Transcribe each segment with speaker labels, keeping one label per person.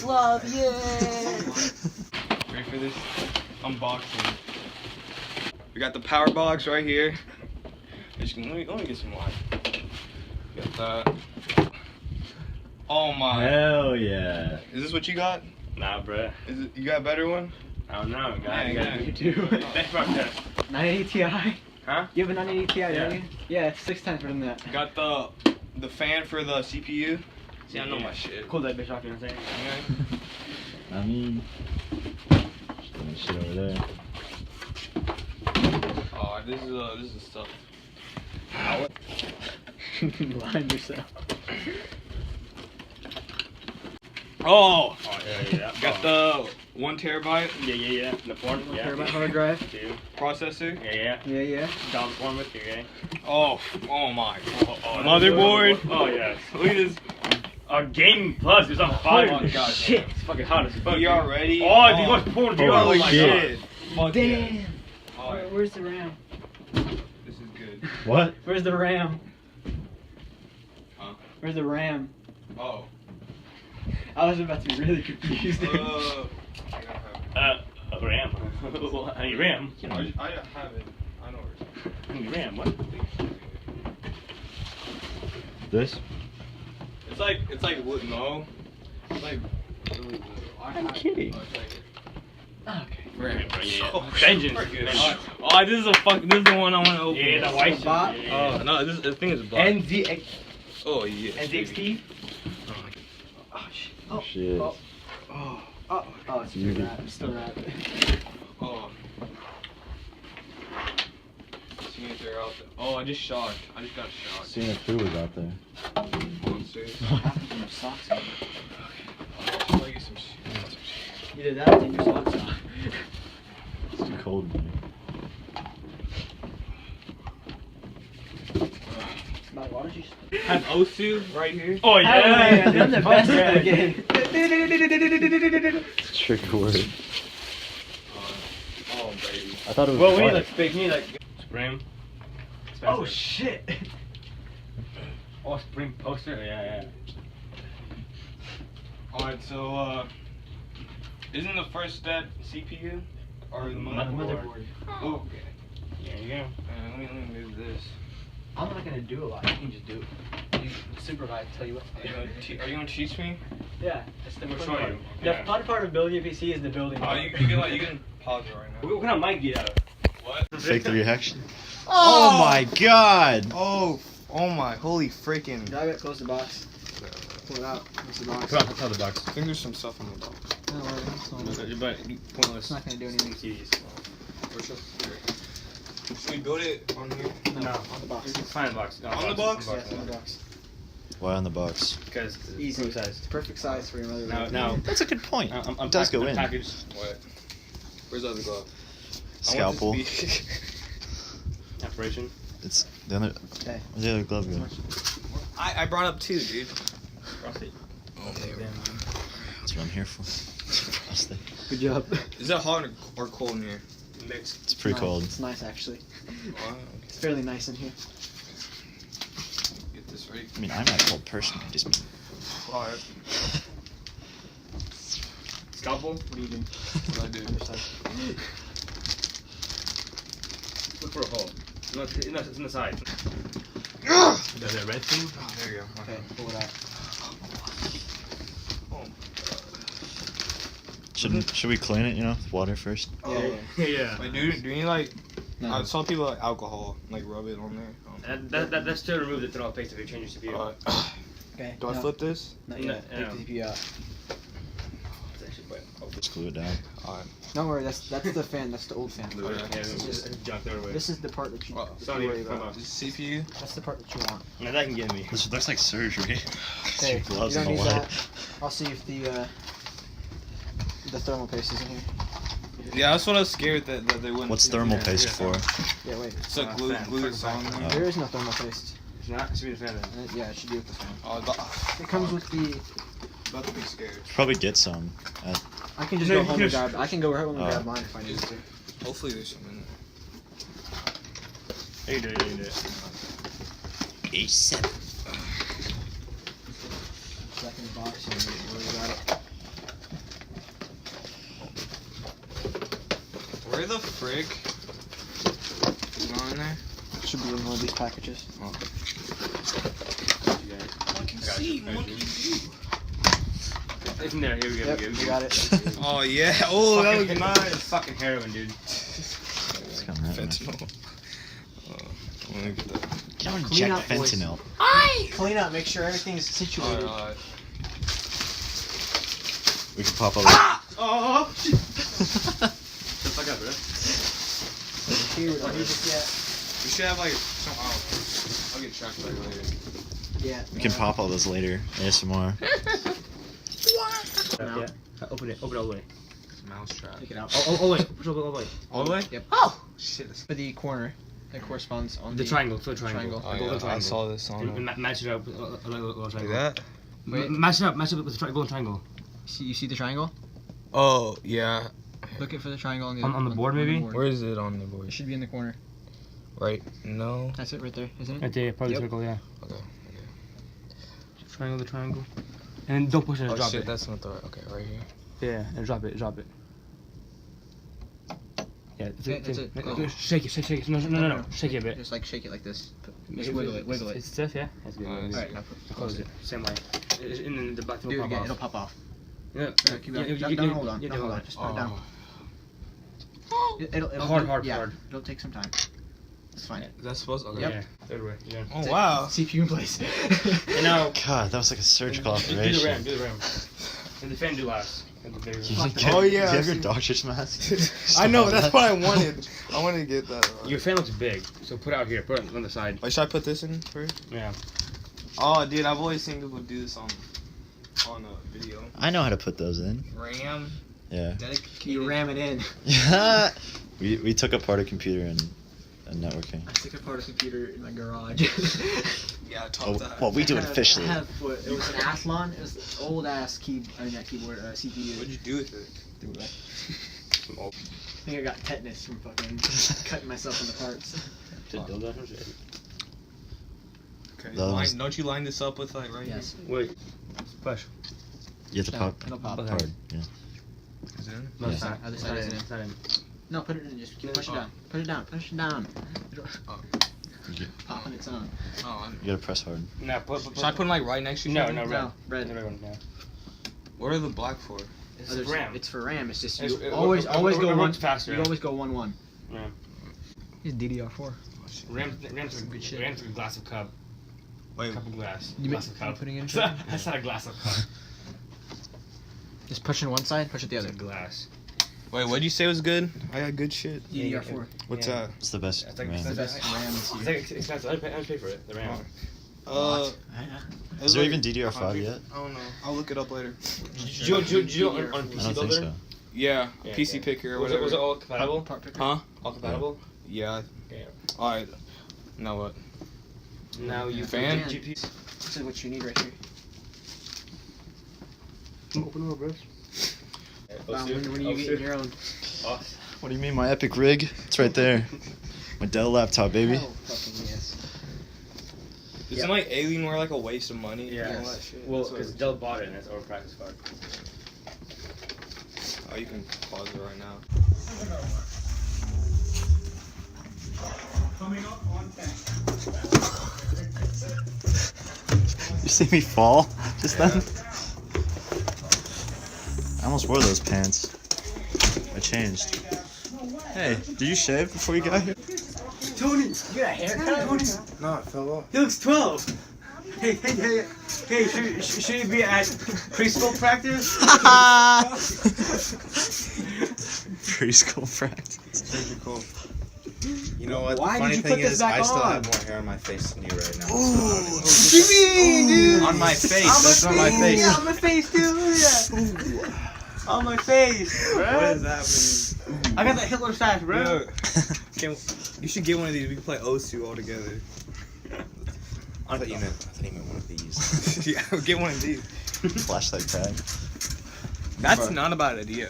Speaker 1: love, yeah.
Speaker 2: Ready for this unboxing? We got the power box right here. Let me get some wine. Got that. Oh my.
Speaker 3: Hell yeah.
Speaker 2: Is this what you got?
Speaker 3: Nah, bruh.
Speaker 2: Is it? You got a better one?
Speaker 3: I don't know, guy.
Speaker 2: Yeah,
Speaker 3: You too. Thanks for that.
Speaker 1: 980 Ti?
Speaker 3: Huh?
Speaker 1: You have a 980 Ti,
Speaker 3: Yeah.
Speaker 1: don't you? Yeah, it's 6 times better than that.
Speaker 2: Got the fan for the CPU. See, I know my shit.
Speaker 3: Cool that bitch off, you know what I'm saying?
Speaker 2: Yeah.
Speaker 3: I mean, just put that shit over there.
Speaker 2: Oh, this is stuff.
Speaker 1: Blind yourself.
Speaker 2: Oh,
Speaker 3: Yeah.
Speaker 2: got the 1 terabyte
Speaker 3: Yeah. The porn, yeah.
Speaker 1: Terabyte hard drive.
Speaker 3: Two.
Speaker 2: processor.
Speaker 3: Yeah. Dog porn with you, okay?
Speaker 2: Oh my. Motherboard.
Speaker 3: Oh, yes.
Speaker 2: Look at this.
Speaker 3: Gaming Plus is on fire.
Speaker 2: Oh my god.
Speaker 3: Shit. It's fucking hot as fuck.
Speaker 2: VR ready.
Speaker 3: Oh, dude, what's porn VR?
Speaker 2: Holy
Speaker 3: Oh my
Speaker 2: shit.
Speaker 3: god.
Speaker 2: Fuck
Speaker 1: Damn.
Speaker 2: yeah. Oh,
Speaker 1: Where's the RAM?
Speaker 2: this is good.
Speaker 3: What?
Speaker 1: Where's the RAM?
Speaker 2: Huh?
Speaker 1: Where's the RAM?
Speaker 2: Oh.
Speaker 1: I was about to be really confused.
Speaker 2: I gotta have it.
Speaker 3: RAM. I need RAM.
Speaker 2: I have it. I know where it's
Speaker 3: I need RAM, what?
Speaker 4: This?
Speaker 2: It's like no. It's like really little.
Speaker 4: I'm kidding.
Speaker 2: Oh, it's like
Speaker 1: Okay.
Speaker 2: RAM.
Speaker 3: Oh, Vengeance.
Speaker 2: Oh, this is the one I want to open.
Speaker 3: Yeah, the white
Speaker 1: bot?
Speaker 3: shit.
Speaker 2: Oh no, this thing is black.
Speaker 1: NZX.
Speaker 2: Oh yeah.
Speaker 1: NZXT?
Speaker 2: Oh shit.
Speaker 1: Oh,
Speaker 4: Shit.
Speaker 1: Oh, it's still
Speaker 4: You-
Speaker 1: wrapped. It's still wrapped.
Speaker 2: Oh. Seeing if they're out there. Oh, I just got shocked.
Speaker 4: Seeing if who was out there.
Speaker 2: Monsters.
Speaker 1: Half of them are socks on.
Speaker 2: I'll get some shit.
Speaker 1: Either that or take your socks off.
Speaker 4: It's too cold in here.
Speaker 1: Why don't you
Speaker 2: Have Osu right here.
Speaker 3: Oh, yeah.
Speaker 1: I'm the best at the game.
Speaker 4: It's a tricky word.
Speaker 2: Oh baby.
Speaker 4: I thought it was
Speaker 3: Well, we need
Speaker 4: white.
Speaker 3: like fake, we need like Spring.
Speaker 1: Oh shit!
Speaker 3: Oh, Spring poster? Yeah.
Speaker 2: Alright, so isn't the first step CPU or the
Speaker 3: Motherboard.
Speaker 2: Oh, okay.
Speaker 3: There you go.
Speaker 2: Let me move this.
Speaker 1: I'm not gonna do a lot. You can just do it. You supervise, tell you what to do.
Speaker 2: Are you gonna teach me?
Speaker 1: Yeah, that's the
Speaker 3: We'll
Speaker 1: fun
Speaker 3: show
Speaker 1: part.
Speaker 3: you.
Speaker 1: The
Speaker 3: Yeah.
Speaker 1: fun part of building a PC is the building.
Speaker 2: Oh,
Speaker 1: part.
Speaker 2: you can pause it right now.
Speaker 3: What kind of mic do you have?
Speaker 2: What?
Speaker 4: Fake the reaction. Oh my god!
Speaker 2: Oh my, holy freaking.
Speaker 1: Drive it, close the box. Pull it out. Close the box.
Speaker 3: Come on, tell the box.
Speaker 2: I think there's some stuff in the box.
Speaker 1: No worries. It's
Speaker 3: But pointless.
Speaker 1: It's not gonna do anything.
Speaker 2: Should we build it on here?
Speaker 1: No, on the box.
Speaker 3: Find the box. No,
Speaker 2: On the box?
Speaker 1: Yes, on the box.
Speaker 4: Why on the box?
Speaker 3: Because it's
Speaker 1: Easy.
Speaker 3: size.
Speaker 1: It's perfect size for your mother.
Speaker 3: Now,
Speaker 4: That's a good point.
Speaker 3: I'm
Speaker 4: It does go in.
Speaker 3: packaged.
Speaker 2: What? Where's the other glove?
Speaker 4: Scalpel.
Speaker 3: Operation.
Speaker 4: It's the other.
Speaker 1: Okay.
Speaker 4: Where's the other glove go?
Speaker 2: I brought up 2, dude.
Speaker 3: Frosty.
Speaker 2: Oh, there we go.
Speaker 4: That's what I'm here for. Frosting.
Speaker 1: Good job.
Speaker 2: Is it hot or cold in here?
Speaker 3: Mixed.
Speaker 4: It's pretty cold.
Speaker 1: It's nice actually.
Speaker 2: Wow.
Speaker 1: It's fairly nice in here.
Speaker 2: Get this right.
Speaker 4: I mean, I'm not a cold person. I just mean.
Speaker 2: Alright.
Speaker 3: Scalpel.
Speaker 1: What are you doing?
Speaker 2: What I do?
Speaker 1: Underside.
Speaker 3: Look for a hole. No, it's in the side. Is that red thing?
Speaker 2: Oh, there you go.
Speaker 1: Okay, pull it out.
Speaker 4: Should we clean it? You know, with water first.
Speaker 1: Yeah.
Speaker 3: Yeah.
Speaker 2: Wait, do you need like?
Speaker 1: No.
Speaker 2: I saw people like alcohol, like rub it on there.
Speaker 3: That still removes the thermal paste if you change your CPU.
Speaker 1: Okay.
Speaker 2: Do I
Speaker 1: no,
Speaker 2: flip this?
Speaker 1: Not yet.
Speaker 3: No.
Speaker 1: Take the CPU out.
Speaker 3: It's actually quite.
Speaker 4: Just glue it down.
Speaker 2: Alright.
Speaker 1: Don't worry, that's the fan. That's the old fan.
Speaker 2: Oh, yeah.
Speaker 3: Yeah, it's just junk everywhere.
Speaker 1: This is the part that you,
Speaker 2: Well,
Speaker 1: that
Speaker 3: sorry,
Speaker 1: you worry
Speaker 3: come
Speaker 1: about.
Speaker 3: on.
Speaker 2: This CPU.
Speaker 1: That's the part that you want.
Speaker 3: Yeah, that can get me.
Speaker 4: This looks like surgery.
Speaker 1: Okay,
Speaker 4: Your
Speaker 1: you
Speaker 4: gloves
Speaker 1: don't
Speaker 4: in the
Speaker 1: need
Speaker 4: way.
Speaker 1: that. I'll see if the thermal paste is in here.
Speaker 2: Yeah, that's what I was scared that they wouldn't.
Speaker 4: What's thermal paste for?
Speaker 1: Yeah, wait.
Speaker 2: It's like glue this on there.
Speaker 1: There is no thermal paste.
Speaker 3: It's not. It should be the fan then.
Speaker 1: Yeah, it should be with the fan.
Speaker 2: Oh,
Speaker 1: It comes with the.
Speaker 2: about to be scared.
Speaker 4: Probably get some.
Speaker 1: I can just
Speaker 3: No,
Speaker 1: go
Speaker 3: you
Speaker 1: home
Speaker 3: can
Speaker 1: and
Speaker 3: just-
Speaker 1: grab. I can go right home and
Speaker 4: Oh.
Speaker 1: grab mine if I need to.
Speaker 2: Hopefully there's some in there.
Speaker 3: You can do it. You can do it.
Speaker 4: A7.
Speaker 1: Back in the box. You don't need to worry about it.
Speaker 2: Where the frick? Is it in there?
Speaker 5: Should be in one of these packages.
Speaker 2: Oh.
Speaker 3: Monkey see, monkey do. It's in there. Here we go.
Speaker 5: Yep, you got it.
Speaker 2: Oh yeah. Oh, that was
Speaker 3: Fucking-
Speaker 2: nice.
Speaker 3: It's fucking heroin, dude.
Speaker 4: It's coming right now.
Speaker 2: Fentanyl. Let me get that.
Speaker 4: You don't
Speaker 5: Clean
Speaker 4: inject
Speaker 5: up, boys.
Speaker 4: fentanyl.
Speaker 5: Clean up, make sure everything's situated.
Speaker 2: Alright.
Speaker 4: We can pop all the...
Speaker 3: Oh shit. Shut the fuck up, bro.
Speaker 5: Here, we don't need this yet.
Speaker 2: We should have like some. I'll get tracked back later.
Speaker 5: Yeah.
Speaker 4: We can pop all those later. ASMR.
Speaker 3: Yeah. Open it. Open it all the way.
Speaker 2: Mouse trap.
Speaker 5: Take it out.
Speaker 3: Oh wait. Push it all the way.
Speaker 2: All the way?
Speaker 5: Yep.
Speaker 2: Oh shit. That's...
Speaker 5: For the corner that corresponds on
Speaker 3: The triangle. For the triangle.
Speaker 2: Oh,
Speaker 3: The
Speaker 2: yeah,
Speaker 3: golden
Speaker 2: I
Speaker 3: triangle.
Speaker 2: saw this on.
Speaker 3: And match it up with a little
Speaker 2: Like
Speaker 3: triangle.
Speaker 2: that?
Speaker 5: Wait.
Speaker 3: Match it up. Match it up with the golden triangle.
Speaker 5: You see the triangle?
Speaker 2: Oh yeah.
Speaker 5: Looking for the triangle on the
Speaker 3: On the board, maybe?
Speaker 2: Where is it on the
Speaker 5: It
Speaker 2: board?
Speaker 5: should be in the corner.
Speaker 2: Right? No.
Speaker 5: That's it right there, isn't it?
Speaker 3: Right there, part of
Speaker 5: Yep.
Speaker 3: the circle, yeah.
Speaker 2: Okay.
Speaker 3: Triangle, the triangle. And then don't push it,
Speaker 2: Oh
Speaker 3: drop
Speaker 2: shit,
Speaker 3: it.
Speaker 2: that's not the right. Okay, right here.
Speaker 3: Yeah, and drop it, drop it. Yeah,
Speaker 5: That's it.
Speaker 3: No, shake it. No. Shake it a bit.
Speaker 5: Just like shake it like this. Just wiggle it, wiggle it.
Speaker 3: It's stiff, yeah? That's good.
Speaker 2: Alright,
Speaker 5: Alright, now
Speaker 3: Close it. Same way. And then the black thing
Speaker 5: do
Speaker 3: will
Speaker 5: it
Speaker 3: pop
Speaker 5: again,
Speaker 3: off.
Speaker 5: it'll pop off.
Speaker 3: Yeah.
Speaker 5: No, keep it down, down, hold on, down, hold on. Just put it down. It'll
Speaker 3: Hard.
Speaker 5: It'll take some time. It's fine.
Speaker 2: Is that supposed? Okay.
Speaker 5: Yep.
Speaker 3: Yeah. Third way. Yeah.
Speaker 2: Oh
Speaker 5: That's it.
Speaker 2: wow.
Speaker 5: CPU in place.
Speaker 3: And now,
Speaker 4: God, that was like a surgical
Speaker 3: do the
Speaker 4: operation.
Speaker 3: ram. And the fan do last. And the bigger
Speaker 4: Can you
Speaker 2: Oh,
Speaker 4: get-
Speaker 2: yeah,
Speaker 4: Do you have
Speaker 2: I
Speaker 4: your
Speaker 2: see.
Speaker 4: doctor's mask?
Speaker 2: I know. That's what I wanted. I wanted to get that.
Speaker 3: Your fan looks big, so put it out here. Put it on the side.
Speaker 2: Like, should I put this in first?
Speaker 3: Yeah.
Speaker 2: Oh, dude, I've always seen people do this on a video.
Speaker 4: I know how to put those in.
Speaker 2: RAM.
Speaker 4: Yeah.
Speaker 5: Can you ram it in?
Speaker 4: we took apart a computer and networking.
Speaker 5: I took apart a computer in my garage.
Speaker 2: Yeah, top
Speaker 4: Oh,
Speaker 2: that.
Speaker 4: well, we do it officially.
Speaker 5: I have what, it was an Athlon. It was an old ass keyboard CPU.
Speaker 2: What'd you do with it?
Speaker 5: I think I got tetanus from fucking cutting myself into parts.
Speaker 2: Okay.
Speaker 4: Those-
Speaker 2: Line, don't you line this up with like right
Speaker 5: Yes.
Speaker 3: Wait. Push.
Speaker 4: You have to pop
Speaker 5: It'll pop.
Speaker 3: Okay.
Speaker 4: hard. Yeah.
Speaker 2: here? Is it in?
Speaker 3: No, it's
Speaker 4: Yeah.
Speaker 3: not.
Speaker 5: Other
Speaker 3: It's
Speaker 5: side
Speaker 3: not
Speaker 5: is
Speaker 3: in.
Speaker 5: in.
Speaker 3: It's not in.
Speaker 5: No, put it in. Just push it
Speaker 2: Oh.
Speaker 5: down. Put it down. Push it down. It'll
Speaker 4: You,
Speaker 5: pop on its own.
Speaker 2: Oh,
Speaker 4: you gotta press hard.
Speaker 3: No, put.
Speaker 2: should I put them like right next to each
Speaker 3: No,
Speaker 2: other?
Speaker 3: no, red.
Speaker 5: No, red.
Speaker 3: The red one, yeah.
Speaker 2: What are the black for?
Speaker 3: It's
Speaker 5: There's-
Speaker 3: RAM.
Speaker 5: It's for RAM. It's just
Speaker 3: It's-
Speaker 5: you
Speaker 3: it-
Speaker 5: always
Speaker 3: it-
Speaker 5: always
Speaker 3: it
Speaker 5: go
Speaker 3: works
Speaker 5: one
Speaker 3: faster,
Speaker 5: You
Speaker 3: yeah.
Speaker 5: always go 1-1.
Speaker 3: Yeah.
Speaker 5: It's DDR4.
Speaker 3: Ram's
Speaker 5: good shit.
Speaker 3: Ram's a glass of cup.
Speaker 2: Wait,
Speaker 3: Cup of glass.
Speaker 5: You
Speaker 3: Glass
Speaker 5: make-
Speaker 3: of cup.
Speaker 5: you putting in
Speaker 3: That's not a glass of cup.
Speaker 5: Just push in one side, push it the
Speaker 3: It's
Speaker 5: other.
Speaker 3: a glass.
Speaker 2: wait, what'd you say was good? I got good shit.
Speaker 5: DDR4.
Speaker 2: What's
Speaker 3: Yeah.
Speaker 2: that?
Speaker 4: It's the best.
Speaker 3: It's like-
Speaker 4: man.
Speaker 3: it's
Speaker 5: The best RAM
Speaker 3: It's
Speaker 5: CPU.
Speaker 3: like expensive. I just pay for it. The RAM.
Speaker 4: Is there even DDR5 yet?
Speaker 2: I don't know. I'll look it up later.
Speaker 3: Did you do it on
Speaker 4: I
Speaker 3: PC
Speaker 4: don't think
Speaker 3: Builder?
Speaker 4: so.
Speaker 2: Yeah,
Speaker 3: Yeah,
Speaker 2: PC
Speaker 3: yeah.
Speaker 2: picker or
Speaker 3: Was it
Speaker 2: whatever.
Speaker 3: all compatible?
Speaker 5: Part picker.
Speaker 2: Huh?
Speaker 3: All compatible?
Speaker 2: Yeah.
Speaker 3: Okay.
Speaker 2: Alright. Now what?
Speaker 3: Now you
Speaker 2: Fan?
Speaker 3: put the GPU.
Speaker 5: This is what you need right here.
Speaker 3: Open the bros.
Speaker 5: When you get your own.
Speaker 4: What do you mean, my epic rig? It's right there. My Dell laptop, baby.
Speaker 5: Hell fucking yes.
Speaker 2: Isn't like Alienware like a waste of money?
Speaker 3: Yeah.
Speaker 2: And all that shit?
Speaker 3: Well,
Speaker 2: That's what
Speaker 3: because
Speaker 2: it
Speaker 3: Dell bought it and it's our practice card.
Speaker 2: is. Oh, you can pause it right now.
Speaker 6: Coming up on 10.
Speaker 4: You see me fall just then? I almost wore those pants. I changed. Hey, did you shave before you got here?
Speaker 6: Tony, you got a haircut?
Speaker 2: No, it fell off.
Speaker 6: He looks 12. Hey, should he be at preschool practice?
Speaker 4: Preschool practice.
Speaker 2: Surgical.
Speaker 7: You know what?
Speaker 6: Why
Speaker 7: the funny
Speaker 6: did you
Speaker 7: thing
Speaker 6: put this
Speaker 7: is,
Speaker 6: back
Speaker 7: I still
Speaker 6: on?
Speaker 7: have more hair on my face than you right now.
Speaker 6: What do you mean, dude?
Speaker 7: On my face. That's on my face.
Speaker 6: Yeah, on my face, dude. Yeah. On my face, bro.
Speaker 7: What does that mean?
Speaker 6: I got that Hitler stash, bro.
Speaker 2: You should get one of these. We can play Osu all together.
Speaker 7: I thought you meant one of these.
Speaker 2: Yeah, get one of these.
Speaker 4: Flashlight tag.
Speaker 2: That's not a bad idea.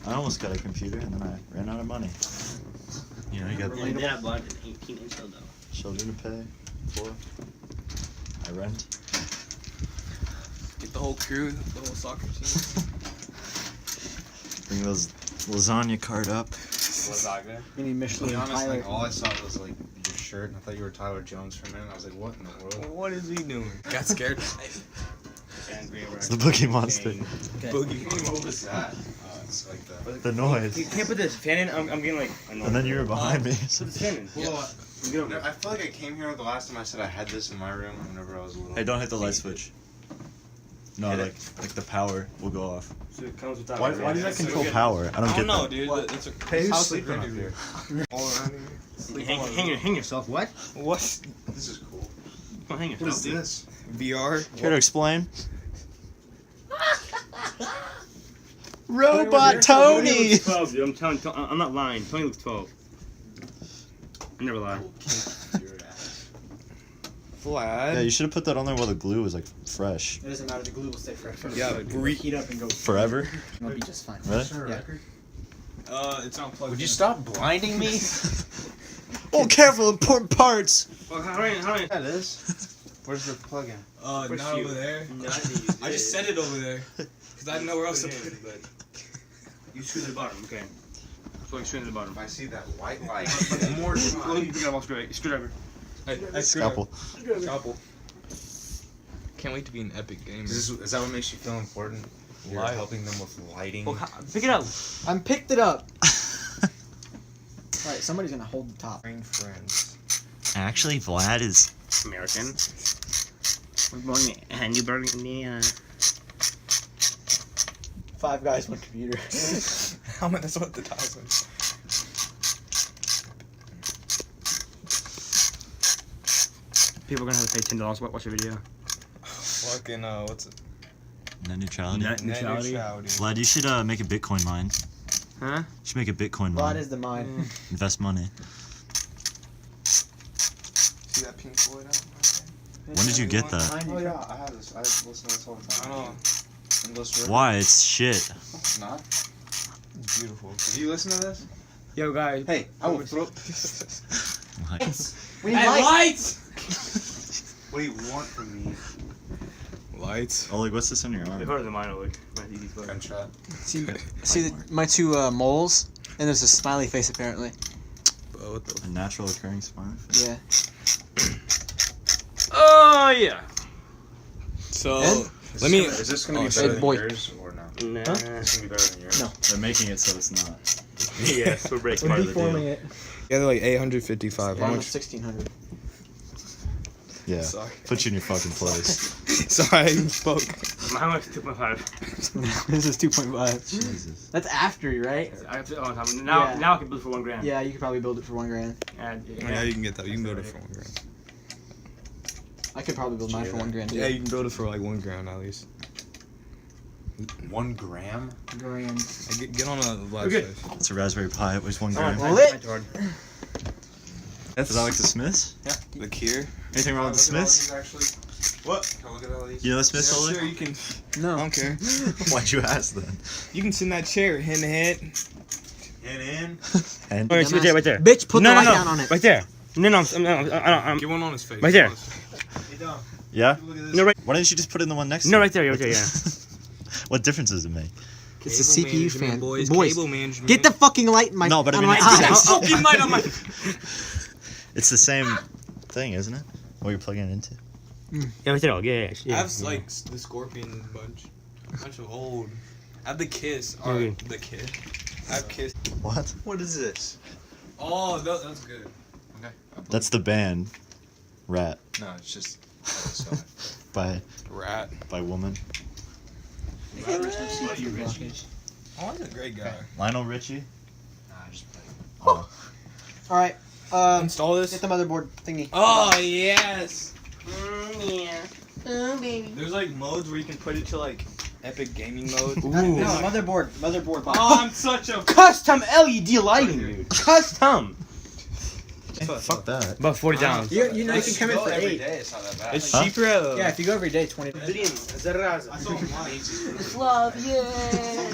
Speaker 4: I almost got a computer and then I ran out of money. You know, you got
Speaker 6: And then I bought an 18-inch though.
Speaker 4: children to pay for. I rent.
Speaker 2: Get the whole crew, the whole soccer team.
Speaker 4: Bring those Lasagna card up.
Speaker 3: Lasagna.
Speaker 5: We need
Speaker 7: To
Speaker 5: Michelin
Speaker 7: be honest,
Speaker 5: Tyler.
Speaker 7: like all I saw was like your shirt, and I thought you were Tyler Jones for a minute. I was like, what in the world?
Speaker 2: What is he doing?
Speaker 7: Got scared.
Speaker 4: It's the Boogie Monster.
Speaker 2: Boogie.
Speaker 7: What was that? It's like
Speaker 4: The noise.
Speaker 3: You can't put this fan in. I'm getting like.
Speaker 4: And then you were behind me.
Speaker 3: Put this fan in.
Speaker 7: I feel like I came here the last time I said I had this in my room whenever I was little.
Speaker 4: Hey, don't hit the light switch. No,
Speaker 7: Hit
Speaker 4: like the power will go off.
Speaker 3: So it comes with that.
Speaker 4: Why does that control power? I don't get that.
Speaker 2: dude. It's a
Speaker 7: Hey, who's
Speaker 2: house
Speaker 7: sleeping
Speaker 2: right
Speaker 7: up here?
Speaker 2: all around here.
Speaker 3: Hang yourself. What?
Speaker 2: What?
Speaker 7: This is cool.
Speaker 3: Don't hang
Speaker 7: What
Speaker 3: yourself.
Speaker 7: is this?
Speaker 2: VR?
Speaker 4: Care to explain? Robot Tony!
Speaker 3: 12, dude. I'm telling. I'm not lying. Tony looks 12. I never lie.
Speaker 2: Vlad.
Speaker 4: Yeah, you should have put that on there while the glue was like fresh.
Speaker 5: It doesn't matter. The glue will stay fresh.
Speaker 2: Yeah,
Speaker 5: It'll
Speaker 2: breathe.
Speaker 5: heat up and go.
Speaker 4: Forever?
Speaker 5: It'll be just fine.
Speaker 4: Really?
Speaker 5: Yeah.
Speaker 2: It's not plugged.
Speaker 7: Would you stop blinding me?
Speaker 4: Oh, careful, important parts!
Speaker 3: Well, how do I?
Speaker 7: That is. Where's the plug-in?
Speaker 2: Not over there. I just set it over there. Because I didn't know where else to put it.
Speaker 3: But you screw to the bottom. Okay. So you screw to the bottom.
Speaker 7: If I see that white light more
Speaker 3: Well,
Speaker 7: time.
Speaker 3: you pick it up off screwdriver.
Speaker 4: Scalpel.
Speaker 2: Scalpel. Can't wait to be an epic gamer.
Speaker 7: Is that what makes you feel important? You're
Speaker 2: Light.
Speaker 7: helping them with lighting.
Speaker 3: Well, pick it up.
Speaker 5: I'm picked it up. Alright, somebody's gonna hold the top.
Speaker 7: Friends.
Speaker 4: Actually, Vlad is...
Speaker 3: American. We're going and you burn me.
Speaker 5: 5 guys, 1 computer.
Speaker 2: That's what the ties was.
Speaker 3: People are gonna have to pay $10 to watch a video.
Speaker 2: Fucking, what's it?
Speaker 4: Net neutrality.
Speaker 3: Net neutrality.
Speaker 4: Vlad, you should make a Bitcoin mine.
Speaker 3: Huh?
Speaker 4: You should make a Bitcoin
Speaker 5: Vlad
Speaker 4: mine.
Speaker 5: is the mine.
Speaker 4: Invest money.
Speaker 2: See that Pink Floyd album?
Speaker 4: When did you get that?
Speaker 7: Oh yeah, I have this. I listen to this all the time.
Speaker 2: I know.
Speaker 7: Endless River.
Speaker 4: Why? It's shit.
Speaker 7: It's not.
Speaker 2: Beautiful.
Speaker 7: Do you listen to this?
Speaker 3: Yo, guys.
Speaker 7: Hey, I will throw.
Speaker 4: Like,
Speaker 5: We need lights!
Speaker 7: What do you want from me?
Speaker 2: Lights.
Speaker 4: oh, like, what's this in your
Speaker 3: They're
Speaker 4: arm?
Speaker 3: harder than mine, Oleg. My easy fuck.
Speaker 7: Gunshot.
Speaker 5: See my 2 moles? And there's a smiley face apparently.
Speaker 2: What the?
Speaker 4: A natural occurring smiley face?
Speaker 5: Yeah.
Speaker 3: Oh, yeah.
Speaker 2: So,
Speaker 5: And?
Speaker 2: let me.
Speaker 7: Is this gonna be
Speaker 2: shit.
Speaker 7: better than
Speaker 5: boy.
Speaker 7: yours or no?
Speaker 3: Nah.
Speaker 7: Is this gonna be better than yours?
Speaker 5: No.
Speaker 4: They're making it so it's not.
Speaker 3: Yes, we're breaking.
Speaker 4: Part of the deal.
Speaker 5: it.
Speaker 2: Yeah, they're like 855.
Speaker 5: Yeah,
Speaker 2: How
Speaker 5: almost
Speaker 2: much?
Speaker 5: 1600.
Speaker 4: Yeah.
Speaker 2: Sorry.
Speaker 4: Put you in your fucking place.
Speaker 2: Sorry, I spoke.
Speaker 3: How much? 2.5.
Speaker 5: This is 2.5.
Speaker 4: Jesus.
Speaker 5: That's after, right?
Speaker 3: I have to a long time. Now,
Speaker 5: Yeah.
Speaker 3: now I can build it for $1,000.
Speaker 5: Yeah, you could probably build it for $1,000.
Speaker 3: And,
Speaker 2: Oh, yeah, you can get that. You can build it for $1,000.
Speaker 5: I could probably build mine for $1,000.
Speaker 2: Yeah, you can build it for like $1,000 at least.
Speaker 7: 1 gram?
Speaker 5: $1,000.
Speaker 2: Hey, get on a live
Speaker 3: Okay.
Speaker 2: stage.
Speaker 4: It's a Raspberry Pi. It weighs 1 gram.
Speaker 5: Well, it-
Speaker 4: Is that like the Smiths?
Speaker 2: The Kier.
Speaker 4: Anything wrong with the Smiths?
Speaker 2: What?
Speaker 7: Can I look at all these?
Speaker 4: You know the Smiths,
Speaker 2: Sure,
Speaker 4: Oleg?
Speaker 2: you can. I
Speaker 5: No.
Speaker 2: don't care.
Speaker 4: Why'd you ask then?
Speaker 2: You can sit in that chair, hand to hand.
Speaker 7: And in.
Speaker 4: And
Speaker 3: Right there, right there.
Speaker 5: Bitch, put
Speaker 3: no,
Speaker 5: the
Speaker 3: no,
Speaker 5: light
Speaker 3: no.
Speaker 5: down on it.
Speaker 3: Right there. No, I'm
Speaker 2: Get one on his face.
Speaker 3: Right there.
Speaker 4: yeah?
Speaker 3: No, right.
Speaker 4: Why didn't you just put it in the one next to
Speaker 3: No,
Speaker 4: it?
Speaker 3: right there, right there, yeah.
Speaker 4: What difference does it make?
Speaker 5: It's the CPU fan.
Speaker 2: Boys,
Speaker 5: Boys,
Speaker 2: cable management.
Speaker 5: get the fucking light in my,
Speaker 4: No, but I
Speaker 5: on
Speaker 4: mean,
Speaker 5: my
Speaker 4: it's the
Speaker 5: eyes.
Speaker 4: same-
Speaker 3: Fucking light on my.
Speaker 4: It's the same thing, isn't it? What you're plugging it into?
Speaker 3: Yeah, right there. Yeah.
Speaker 2: I have like the Scorpion bunch of old. I have the Kiss. Or
Speaker 3: Okay.
Speaker 2: the Kiss. I have Kiss.
Speaker 4: What?
Speaker 7: What is this?
Speaker 2: Oh, that's good.
Speaker 7: Okay.
Speaker 4: That's the band Rat
Speaker 7: No, it's just.
Speaker 4: by
Speaker 2: Rat.
Speaker 4: woman.
Speaker 2: Oh, he's a great guy.
Speaker 4: Lionel Richie.
Speaker 7: Nah, just play.
Speaker 4: Oh.
Speaker 5: Alright,
Speaker 2: Install
Speaker 5: get
Speaker 2: this.
Speaker 5: the motherboard thingy.
Speaker 2: Oh yes.
Speaker 8: Yeah. Oh, baby.
Speaker 2: There's like modes where you can put it to like epic gaming mode.
Speaker 5: No, motherboard box.
Speaker 2: Oh, I'm such a.
Speaker 3: Custom LED lighting, dude. Custom.
Speaker 4: Fuck that.
Speaker 3: About $40.
Speaker 5: You know you can come in for
Speaker 7: every
Speaker 5: 8.
Speaker 7: day, it's not that bad.
Speaker 2: It's
Speaker 4: Huh?
Speaker 2: cheaper at.
Speaker 5: Yeah, if you go every day, 20.
Speaker 8: Love, yeah.